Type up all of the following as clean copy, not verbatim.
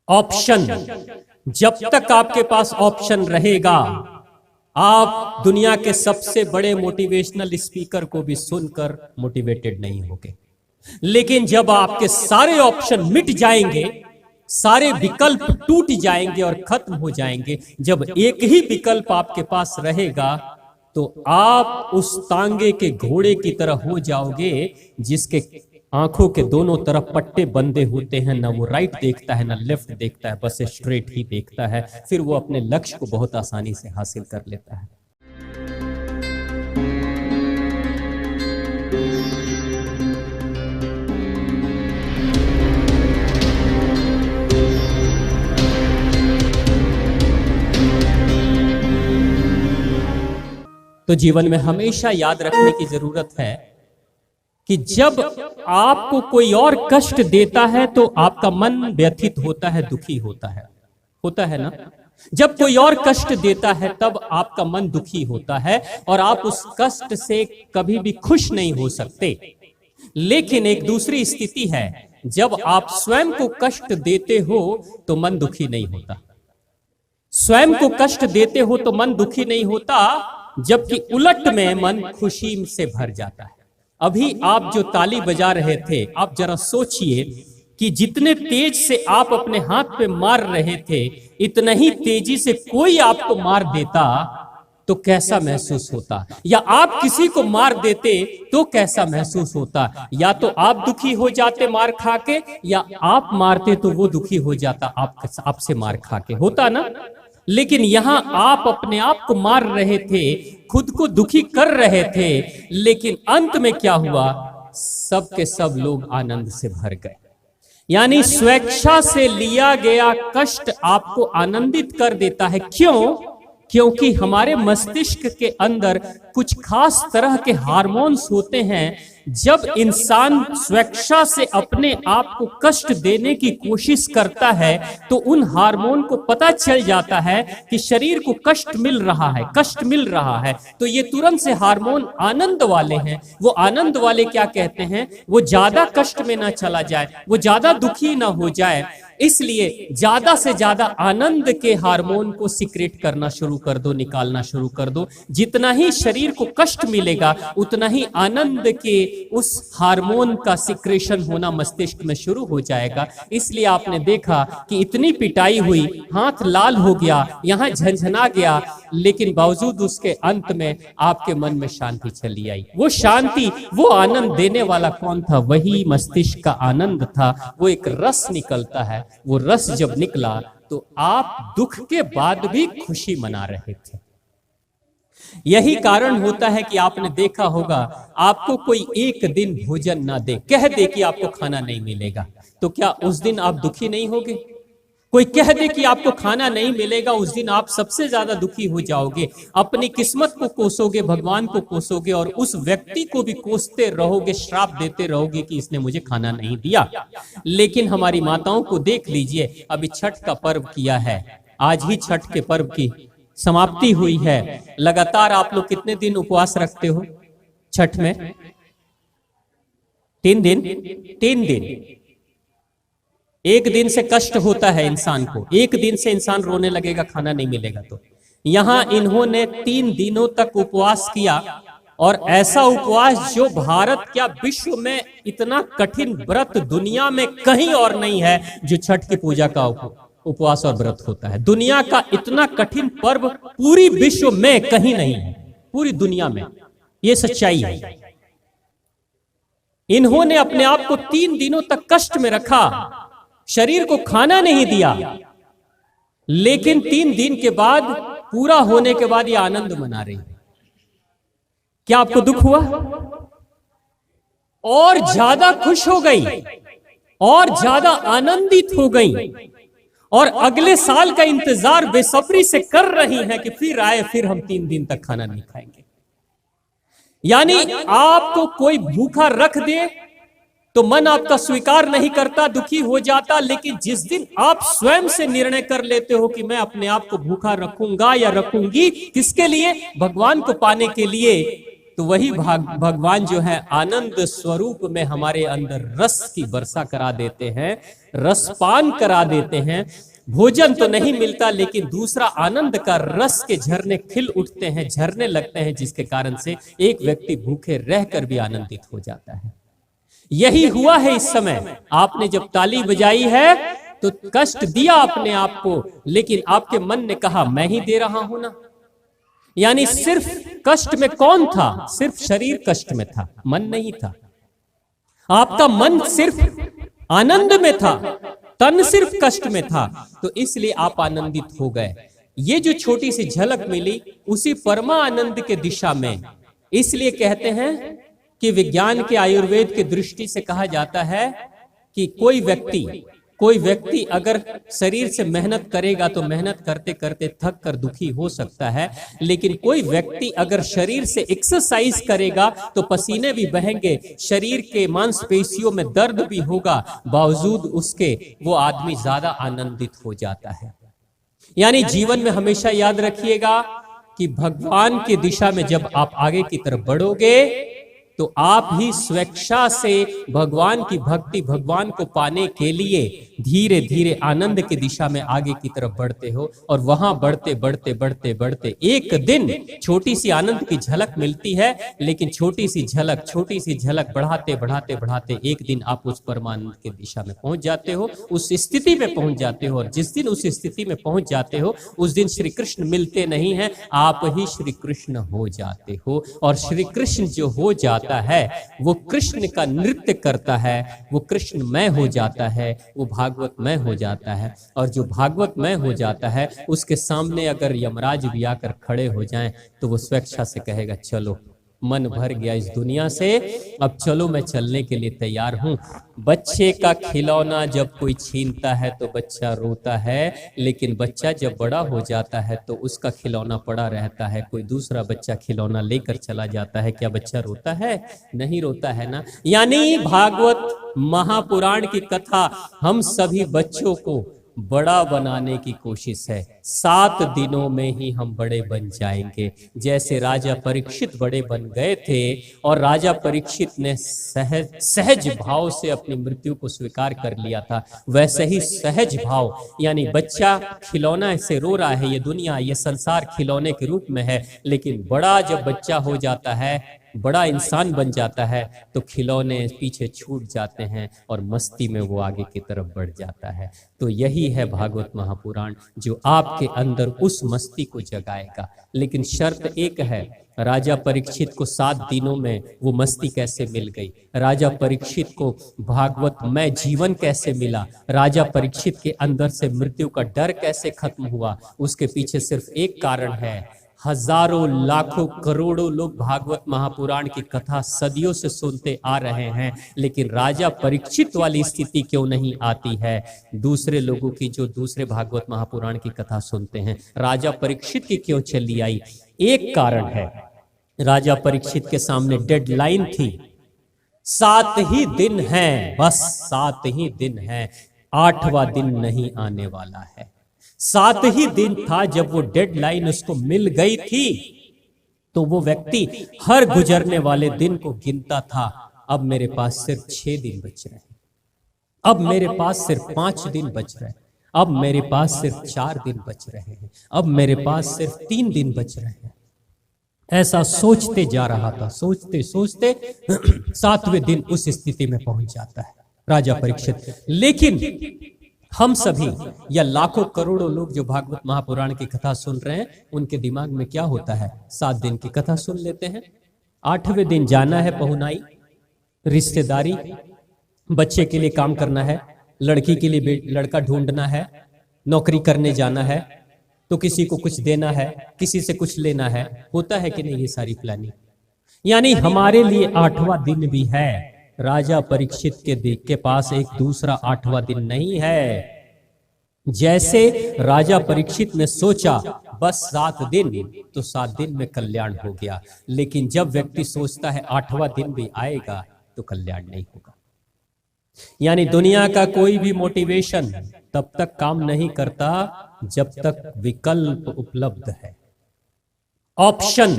Option, जब तक आपके पास ऑप्शन रहेगा आप दुनिया के सबसे बड़े मोटिवेशनल स्पीकर को भी सुनकर मोटिवेटेड नहीं होंगे। लेकिन जब आपके सारे ऑप्शन मिट जाएंगे, सारे विकल्प टूट जाएंगे और खत्म हो जाएंगे, जब एक ही विकल्प आपके पास रहेगा तो आप उस तांगे के घोड़े की तरह हो जाओगे जिसके आंखों के दोनों तरफ पट्टे बंधे होते हैं, ना वो राइट देखता है ना लेफ्ट देखता है, बस स्ट्रेट ही देखता है। फिर वो अपने लक्ष्य को बहुत आसानी से हासिल कर लेता है। तो जीवन में हमेशा याद रखने की जरूरत है कि जब आपको कोई और कष्ट देता है तो आपका मन व्यथित होता है, दुखी होता है ना। जब कोई और कष्ट देता है तब आपका मन दुखी होता है और आप उस कष्ट से कभी भी खुश नहीं हो सकते। लेकिन एक दूसरी स्थिति है, जब आप स्वयं को कष्ट देते हो तो मन दुखी नहीं होता। स्वयं को कष्ट देते हो तो मन दुखी नहीं होता, जबकि उलट में मन खुशी से भर जाता है। अभी आप जो ताली बजा रहे थे, आप जरा सोचिए कि जितने तेज से आप अपने हाथ पे मार रहे थे, इतना ही तेजी से कोई आपको मार देता तो कैसा महसूस होता, या आप किसी को मार देते तो कैसा महसूस होता। या तो आप दुखी हो जाते मार खा के, या आप मारते तो वो दुखी हो जाता आपसे मार खा के, होता ना। लेकिन यहां आप अपने आप को मार रहे थे, खुद को दुखी कर रहे थे, लेकिन अंत में क्या हुआ, सब के सब लोग आनंद से भर गए। यानी स्वेच्छा से लिया गया कष्ट आपको आनंदित कर देता है। क्यों? क्योंकि हमारे मस्तिष्क के अंदर कुछ खास तरह के हार्मोन्स होते हैं। जब इंसान स्वेच्छा से अपने आप को कष्ट देने की कोशिश करता है तो उन हार्मोन को पता चल जाता है कि शरीर को कष्ट मिल रहा है, तो ये तुरंत से हार्मोन आनंद वाले हैं। वो आनंद वाले क्या कहते हैं, वो ज्यादा कष्ट में ना चला जाए, वो ज्यादा दुखी ना हो जाए, इसलिए ज्यादा से ज्यादा आनंद के हार्मोन को सीक्रेट करना शुरू कर दो, निकालना शुरू कर दो। जितना ही शरीर को कष्ट मिलेगा उतना ही आनंद के उस हार्मोन का सिक्रेशन होना मस्तिष्क में शुरू हो जाएगा। इसलिए आपने देखा कि इतनी पिटाई हुई, हाथ लाल हो गया, यहां झंझना गया, लेकिन बावजूद उसके अंत में आपके मन में शांति चली आई। वो शांति, वो आनंद देने वाला कौन था? वही मस्तिष्क का आनंद था। वो एक रस निकलता है, वो रस जब निकला तो आप दुख के बाद भी खुशी मना रहे थे। यही कारण होता है कि आपने देखा होगा, आपको कोई एक दिन भोजन ना दे, कह दे कि आपको खाना नहीं मिलेगा, तो क्या उस दिन आप दुखी नहीं होगे? कोई कह दे कि आपको खाना नहीं मिलेगा, उस दिन आप सबसे ज्यादा दुखी हो जाओगे, अपनी किस्मत को कोसोगे, भगवान को कोसोगे और उस व्यक्ति को भी कोसते रहोगे, श्राप देते रहोगे कि इसने मुझे खाना नहीं दिया। लेकिन हमारी माताओं को देख लीजिए, अभी छठ का पर्व किया है, आज ही छठ के पर्व की समाप्ति हुई है। लगातार आप लोग कितने दिन उपवास रखते हो छठ में? 3 दिन। 3 दिन। एक दिन से कष्ट होता है इंसान को, एक दिन से इंसान रोने लगेगा खाना नहीं मिलेगा तो। यहां इन्होंने 3 दिनों तक उपवास किया, और ऐसा उपवास जो भारत क्या विश्व में इतना कठिन व्रत दुनिया में कहीं और नहीं है जो छठ की पूजा का उपवास और व्रत होता है। दुनिया का इतना कठिन पर्व पूरी विश्व में कहीं नहीं है, पूरी दुनिया में। यह सच्चाई है। इन्होंने अपने आप को 3 दिनों तक कष्ट में रखा, शरीर को खाना नहीं दिया, लेकिन 3 दिन के बाद, पूरा होने के बाद ये आनंद मना रही है। क्या आपको दुख हुआ? और ज्यादा खुश हो गई, और ज्यादा आनंदित हो गई, और अगले साल का इंतजार बेसब्री से कर रही हैं कि फिर आए, फिर हम 3 दिन तक खाना नहीं खाएंगे। यानी आपको कोई भूखा रख दे तो मन आपका स्वीकार नहीं करता, दुखी हो जाता। लेकिन जिस दिन आप स्वयं से निर्णय कर लेते हो कि मैं अपने आप को भूखा रखूंगा या रखूंगी, किसके लिए? भगवान को पाने के लिए, तो वही भगवान जो है आनंद स्वरूप में हमारे अंदर रस की वर्षा करा देते हैं, रसपान करा देते हैं। भोजन तो नहीं मिलता, लेकिन दूसरा आनंद का रस के झरने खिल उठते हैं, झरने लगते हैं, जिसके कारण से एक व्यक्ति भूखे रहकर भी आनंदित हो जाता है। यही हुआ है इस समय। आपने जब ताली बजाई है तो कष्ट दिया अपने आप को, लेकिन आपके मन ने कहा मैं ही दे रहा हूं ना। यानी सिर्फ कष्ट में कौन था? सिर्फ शरीर कष्ट में था, मन नहीं था। आपका मन सिर्फ आनंद में था, तन सिर्फ कष्ट में था, तो इसलिए आप आनंदित हो गए। ये जो छोटी सी झलक मिली उसी परमा आनंद के दिशा में। इसलिए कहते हैं कि विज्ञान के, आयुर्वेद के दृष्टि से कहा जाता है कि कोई व्यक्ति अगर शरीर से मेहनत करेगा तो मेहनत करते करते थक कर दुखी हो सकता है, लेकिन कोई व्यक्ति अगर शरीर से एक्सरसाइज करेगा तो पसीने भी बहेंगे, शरीर के मांसपेशियों में दर्द भी होगा, बावजूद उसके वो आदमी ज्यादा आनंदित हो जाता है। यानी जीवन में हमेशा याद रखिएगा कि भगवान की दिशा में जब आप आगे की तरफ बढ़ोगे तो आप ही स्वेच्छा से भगवान की भक्ति, भगवान को पाने के लिए धीरे धीरे आनंद की दिशा में आगे की तरफ बढ़ते हो। और वहां बढ़ते बढ़ते बढ़ते बढ़ते एक दिन छोटी सी आनंद की झलक मिलती है, लेकिन छोटी सी झलक बढ़ाते बढ़ाते बढ़ाते एक दिन आप उस परमानंद की दिशा में पहुंच जाते हो, उस स्थिति में पहुंच जाते हो। और जिस दिन उस स्थिति में पहुंच जाते हो उस दिन श्री कृष्ण मिलते नहीं हैं, आप ही श्री कृष्ण हो जाते हो। और श्री कृष्ण जो हो जाता है वो कृष्ण का नृत्य करता है, वो कृष्णमय हो जाता है, वो भागवतमय हो जाता है। और जो भागवतमय हो जाता है उसके सामने अगर यमराज भी आकर खड़े हो जाएं तो वो स्वेच्छा से कहेगा चलो, मन भर गया इस दुनिया से, अब चलो मैं चलने के लिए तैयार हूं। बच्चे का खिलौना जब कोई छीनता है तो बच्चा रोता है, लेकिन बच्चा जब बड़ा हो जाता है तो उसका खिलौना पड़ा रहता है, कोई दूसरा बच्चा खिलौना लेकर चला जाता है। क्या बच्चा रोता है? नहीं रोता है ना। यानी भागवत महापुराण की कथा हम सभी बच्चों को बड़ा बनाने की कोशिश है। 7 दिनों में ही हम बड़े बन जाएंगे। जैसे राजा परीक्षित बड़े बन गए थे और राजा परीक्षित ने सहज भाव से अपनी मृत्यु को स्वीकार कर लिया था, वैसे ही सहज भाव, यानी बच्चा खिलौना से रो रहा है, ये दुनिया, ये संसार खिलौने के रूप में है, लेकिन बड़ा जब बच्चा हो जाता है, बड़ा इंसान बन जाता है, तो खिलौने पीछे छूट जाते हैं और मस्ती में वो आगे की तरफ बढ़ जाता है। तो यही है भागवत महापुराण जो आपके अंदर उस मस्ती को जगाएगा। लेकिन शर्त एक है, राजा परीक्षित को 7 दिनों में वो मस्ती कैसे मिल गई? राजा परीक्षित को भागवतमय जीवन कैसे मिला? राजा परीक्षित के अंदर से मृत्यु का डर कैसे खत्म हुआ? उसके पीछे सिर्फ एक कारण है, हजारों लाखों करोड़ों लोग भागवत महापुराण की कथा सदियों से सुनते आ रहे हैं, लेकिन राजा परीक्षित वाली स्थिति क्यों नहीं आती है? दूसरे लोगों की जो दूसरे भागवत महापुराण की कथा सुनते हैं, राजा परीक्षित की क्यों चली आई? एक कारण है, राजा परीक्षित के सामने डेडलाइन थी, 7 ही दिन हैं, बस 7 ही दिन हैं, 8वां दिन नहीं आने वाला है। 7 ही दिन था, जब वो डेडलाइन उसको मिल गई थी तो वो व्यक्ति हर गुजरने वाले दिन को गिनता था। अब मेरे पास सिर्फ 6 दिन बच रहे हैं, अब मेरे पास सिर्फ 5 दिन बच रहे हैं, अब मेरे पास सिर्फ 4 दिन बच रहे हैं, अब मेरे पास सिर्फ 3 दिन बच रहे हैं। ऐसा सोचते जा रहा था, सोचते सोचते 7वें दिन उस स्थिति में पहुंच जाता है राजा परीक्षित। लेकिन हम सभी या लाखों करोड़ों लोग जो भागवत महापुराण की कथा सुन रहे हैं, उनके दिमाग में क्या होता है? 7 दिन की कथा सुन लेते हैं, 8वें दिन जाना है पहुनाई, रिश्तेदारी, बच्चे के लिए काम करना है, लड़की के लिए लड़का ढूंढना है, नौकरी करने जाना है, तो किसी को कुछ देना है, किसी से कुछ लेना है। होता है कि नहीं ये सारी प्लानिंग? यानी हमारे लिए 8वां दिन भी है। राजा परीक्षित के पास एक दूसरा 8वां दिन नहीं है। जैसे राजा परीक्षित ने सोचा बस 7 दिन, तो 7 दिन में कल्याण हो गया, लेकिन जब व्यक्ति सोचता है 8वां दिन भी आएगा तो कल्याण नहीं होगा। यानी दुनिया का कोई भी मोटिवेशन तब तक काम नहीं करता जब तक विकल्प उपलब्ध है, ऑप्शन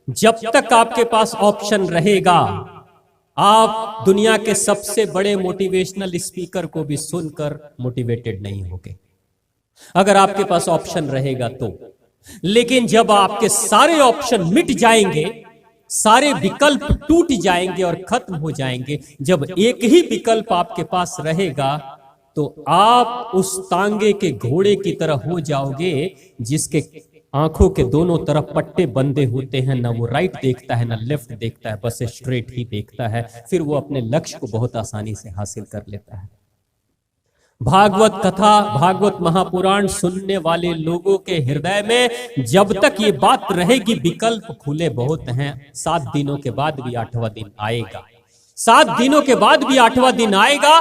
जब तक आपके पास ऑप्शन रहेगा, आप दुनिया के सबसे बड़े मोटिवेशनल स्पीकर को भी सुनकर मोटिवेटेड नहीं होगे, अगर आपके पास ऑप्शन रहेगा तो। लेकिन जब आपके सारे ऑप्शन मिट जाएंगे, सारे विकल्प टूट जाएंगे और खत्म हो जाएंगे, जब एक ही विकल्प आपके पास रहेगा, तो आप उस तांगे के घोड़े की तरह हो जाओगे जिसके आंखों के दोनों तरफ पट्टे बंधे होते हैं, ना वो राइट देखता है ना लेफ्ट देखता है, बस स्ट्रेट ही देखता है। फिर वो अपने लक्ष्य को बहुत आसानी से हासिल कर लेता है। भागवत कथा, भागवत महापुराण सुनने वाले लोगों के हृदय में जब तक ये बात रहेगी विकल्प खुले बहुत हैं, 7 दिनों के बाद भी 8वां दिन आएगा, 7 दिनों के बाद भी 8वां दिन आएगा,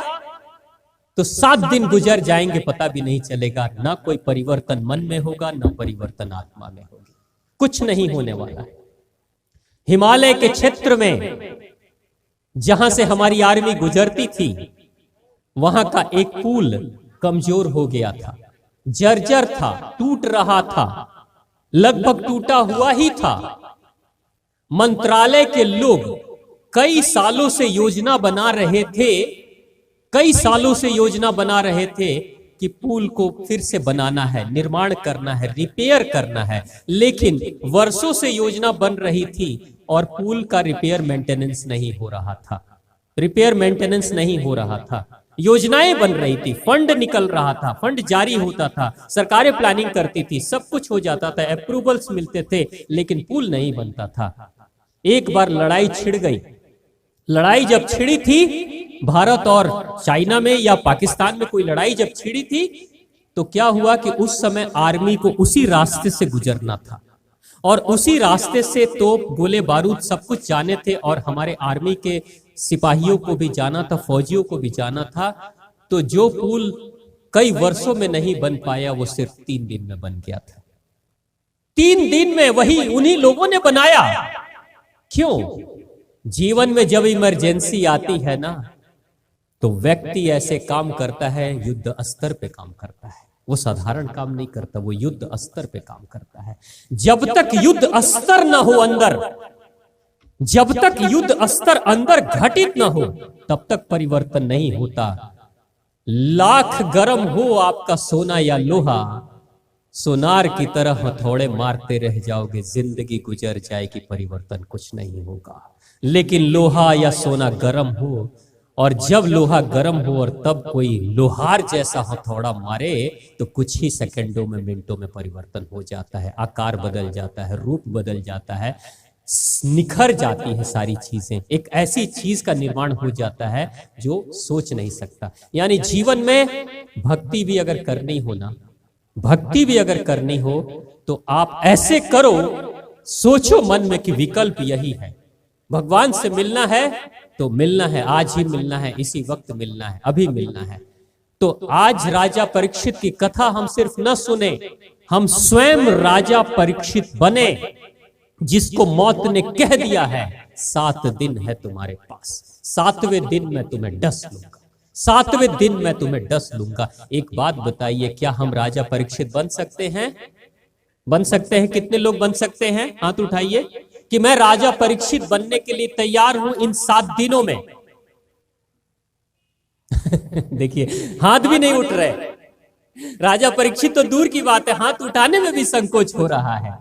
तो 7 दिन गुजर जाएंगे पता भी नहीं चलेगा। ना कोई परिवर्तन मन में होगा, ना परिवर्तन आत्मा में होगी, कुछ नहीं होने वाला है। हिमालय के क्षेत्र में जहां से हमारी आर्मी गुजरती थी, वहां का एक पुल कमजोर हो गया था, जर्जर था, टूट रहा था, लगभग टूटा हुआ ही था। मंत्रालय के लोग कई सालों से योजना बना रहे थे, कई सालों से योजना बना रहे थे कि पुल को फिर से बनाना है, निर्माण करना है, रिपेयर करना है, लेकिन वर्षों से योजना बन रही थी और पुल का रिपेयर मेंटेनेंस नहीं हो रहा था, रिपेयर मेंटेनेंस नहीं हो रहा था। योजनाएं बन रही थी, फंड निकल रहा था, फंड जारी होता था, सरकारें प्लानिंग करती थी, सब कुछ हो जाता था, अप्रूवल्स मिलते थे, लेकिन पुल नहीं बनता था। एक बार लड़ाई छिड़ गई। लड़ाई जब छिड़ी थी, भारत और चाइना में या पाकिस्तान में कोई लड़ाई जब छिड़ी थी, तो क्या हुआ कि उस समय आर्मी को उसी रास्ते से गुजरना था और उसी रास्ते से तोप, गोले बारूद सब कुछ जाने थे और हमारे आर्मी के सिपाहियों को भी जाना था, फौजियों को भी जाना था। तो जो पुल कई वर्षों में नहीं बन पाया, वो सिर्फ 3 दिन में बन गया था। 3 दिन में वही उन्हीं लोगों ने बनाया। क्यों? जीवन में जब इमरजेंसी आती है ना, तो व्यक्ति ऐसे काम करता है, युद्ध स्तर पे काम करता है, वो साधारण काम नहीं करता, वो युद्ध स्तर पे काम करता है। जब तक युद्ध स्तर ना हो अंदर, जब तक युद्ध स्तर अंदर घटित ना हो, तब तक परिवर्तन नहीं होता। लाख गरम हो आपका सोना या लोहा, सोनार की तरह हथौड़े मारते रह जाओगे, जिंदगी गुजर जाएगी, परिवर्तन कुछ नहीं होगा। लेकिन लोहा या सोना गरम हो, और जब लोहा गरम हो और तब कोई लोहार जैसा हथौड़ा मारे, तो कुछ ही सेकंडों में, मिनटों में परिवर्तन हो जाता है, आकार बदल जाता है, रूप बदल जाता है, निखर जाती है सारी चीजें। एक ऐसी चीज का निर्माण हो जाता है जो सोच नहीं सकता। यानी जीवन में भक्ति भी अगर करनी हो ना, भक्ति भी अगर करनी हो, तो आप ऐसे करो, सोचो मन में कि विकल्प यही है, भगवान से मिलना है तो मिलना है, आज ही मिलना है, इसी वक्त मिलना है, अभी मिलना है। तो आज राजा परीक्षित की कथा हम सिर्फ न सुने, हम स्वयं राजा परीक्षित बने, जिसको मौत ने कह दिया है 7 दिन है तुम्हारे पास, 7वें दिन मैं तुम्हें डस लूंगा, 7वें दिन मैं तुम्हें डस लूंगा। एक बात बताइए, क्या हम राजा परीक्षित बन सकते हैं? बन सकते हैं? कितने लोग बन सकते हैं? हाथ उठाइए कि मैं राजा परीक्षित बनने के लिए तैयार हूं इन 7 दिनों में। देखिए, हाथ भी नहीं उठ रहे। राजा परीक्षित तो दूर की बात है, हाथ उठाने में भी संकोच हो रहा है।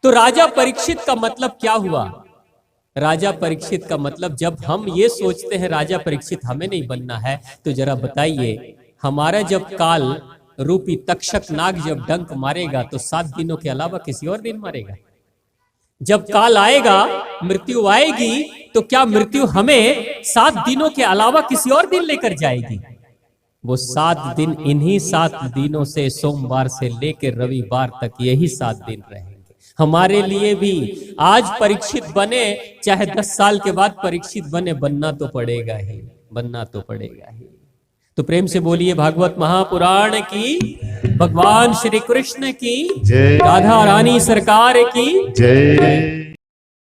तो राजा परीक्षित का मतलब क्या हुआ? राजा परीक्षित का मतलब, जब हम ये सोचते हैं राजा परीक्षित हमें नहीं बनना है, तो जरा बताइए, हमारा जब काल रूपी तक्षक नाग जब डंक मारेगा, तो 7 दिनों के अलावा किसी और दिन मारेगा? जब काल आएगा, मृत्यु आएगी, तो क्या मृत्यु हमें 7 दिनों के अलावा किसी और दिन लेकर जाएगी? वो 7 दिन, इन्हीं 7 दिनों से, सोमवार से लेकर रविवार तक, यही 7 दिन रहेंगे। हमारे लिए भी आज परीक्षित बने, चाहे 10 साल के बाद परीक्षित बने, बनना तो पड़ेगा ही, बनना तो पड़ेगा ही। तो प्रेम से बोलिए भागवत महापुराण की, भगवान श्री कृष्ण की जय, राधा रानी सरकार की जय।